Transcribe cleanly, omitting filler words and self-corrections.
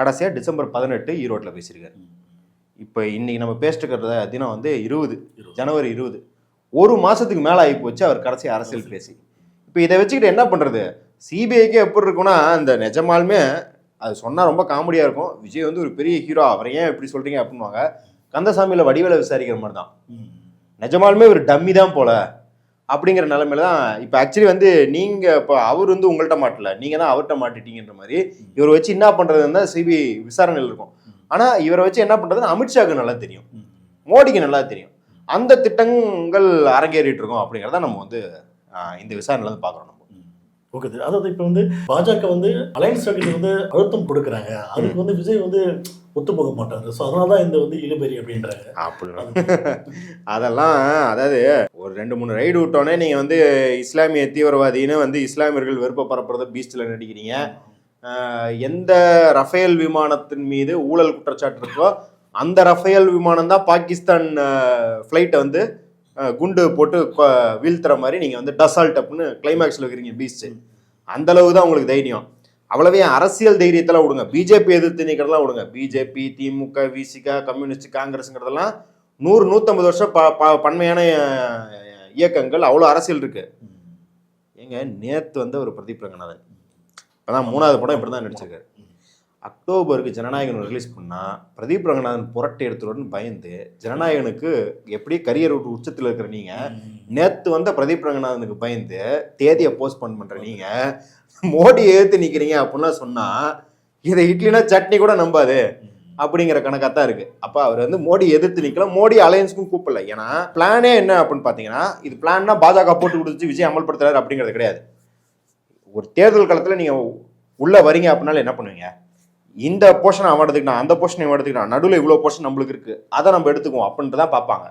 கடைசியாக டிசம்பர் 18 ஈரோட்டில் பேசியிருக்காரு. இப்போ இன்னைக்கு நம்ம பேசிட்டு இருக்கிற தினம் வந்து 20 ஜனவரி 20. ஒரு மாசத்துக்கு மேலே ஆகி போச்சு அவர் கடைசி அரசியல் பேசி. இப்போ இதை வச்சுக்கிட்டு என்ன பண்ணுறது? சிபிஐக்கே எப்படி இருக்குன்னா, இந்த நிஜமாலுமே அது சொன்னால் ரொம்ப காமெடியாக இருக்கும். விஜய் வந்து ஒரு பெரிய ஹீரோ, அவரை ஏன் எப்படி சொல்கிறீங்க அப்படின்வாங்க. கந்தசாமியில் வடிவேலை விசாரிக்கிற மாதிரி தான். நிஜமாலுமே ஒரு டம்மி தான் போல அப்படிங்கிற நிலைமையில தான் இப்போ ஆக்சுவலி வந்து நீங்கள் இப்போ அவர் வந்து உங்கள்கிட்ட மாட்டல, நீங்கள் தான் அவர்கிட்ட மாட்டிட்டீங்கன்ற மாதிரி இவரை வச்சு என்ன பண்ணுறதுன்னு தான் சிபிஐ விசாரணையில் இருக்கும். ஆனால் இவரை வச்சு என்ன பண்ணுறதுன்னு அமித்ஷாவுக்கு நல்லா தெரியும், மோடிக்கு நல்லா தெரியும். அந்த திட்டங்கள் அரங்கேறிட்டு இருக்கோம் அப்படிங்கிறத நம்ம வந்து இந்த விசாரணையில வந்து பார்க்குறோம். ஓகே, அதாவது இப்போ வந்து பாஜக வந்து அலையன்ஸ் ஸ்ட்ராட்டஜி வந்து அழுத்தம் கொடுக்குறாங்க, அதுக்கு வந்து விஜய் வந்து ஒத்து போக மாட்டாங்க. ஸோ அதனால தான் இந்த வந்து இழுபறி அப்படின்றாங்க. அதெல்லாம் அதாவது ஒரு 2-3 ரைடு விட்டோன்னே நீங்கள் வந்து இஸ்லாமிய தீவிரவாதின்னு வந்து இஸ்லாமியர்கள் வெறுப்ப பரப்புறத பீஸ்டில் நடிக்கிறீங்க. எந்த ரஃபேல் விமானத்தின் மீது ஊழல் குற்றச்சாட்டு இருக்கோ அந்த ரஃபேல் விமானம் தான் பாகிஸ்தான் ஃப்ளைட்டை வந்து குண்டு போட்டு வீழ்த்துற மாதிரி நீங்கள் வந்து டசால்ட் அப்னு கிளைமேக்ஸில் இருக்கிறீங்க பீஸ்ட். அந்த அளவு தான் உங்களுக்கு தைரியம். அவ்வளவே அரசியல் தைரியத்தெல்லாம் விடுங்க, பிஜேபி எதிர்த்து நிற்கிறதெல்லாம் விடுங்க. பிஜேபி, திமுக, விசிகா, கம்யூனிஸ்ட், காங்கிரஸுங்கிறதெல்லாம் 100-150 வருஷம் பன்மையான இயக்கங்கள், அவ்வளோ அரசியல் இருக்கு. ஏங்க நேற்று வந்து ஒரு பிரதீப் ரங்கநாதன் இப்போதான் 3வது படம் இப்படி தான் நடிச்சிருக்காரு. அக்டோபருக்கு ஜனநாயகன் ரிலீஸ் பண்ணால் பிரதீப் ரங்கநாதன் புரட்டை எடுத்துருன்னு பயந்து ஜனநாயகனுக்கு எப்படி கரியர் உச்சத்தில் இருக்கிற நீங்கள் நேற்று வந்த பிரதீப் ரங்கநாதனுக்கு பயந்து தேதியை போஸ்ட்போன் பண்ணுற நீங்கள் மோடி எதிர்த்து நிற்கிறீங்க அப்படின்லாம் சொன்னால் இதை இட்லினா சட்னி கூட நம்பாது அப்படிங்கிற கணக்காக தான் இருக்குது. அப்போ அவர் வந்து மோடி எதிர்த்து நிற்கலாம், மோடி அலையன்ஸுக்கும் கூப்பிடல. ஏன்னா பிளானே என்ன அப்படின்னு பார்த்தீங்கன்னா, இது பிளான்னா பாஜக போட்டு கொடுத்து விஜய் அமல்படுத்துறாரு அப்படிங்கிறது கிடையாது. ஒரு தேர்தல் காலத்தில் நீங்கள் உள்ளே வரீங்க அப்படின்னால என்ன பண்ணுவீங்க? இந்த போர்ஷன் அவன் எடுத்துக்கிட்டான், அந்த போர்ஷன் இவன் எடுத்துக்கிட்டான், நடுவில் இவ்வளோ போர்ஷன் நம்மளுக்கு இருக்குது, அதை நம்ம எடுத்துக்குவோம் அப்படின்ட்டு தான் பார்ப்பாங்க.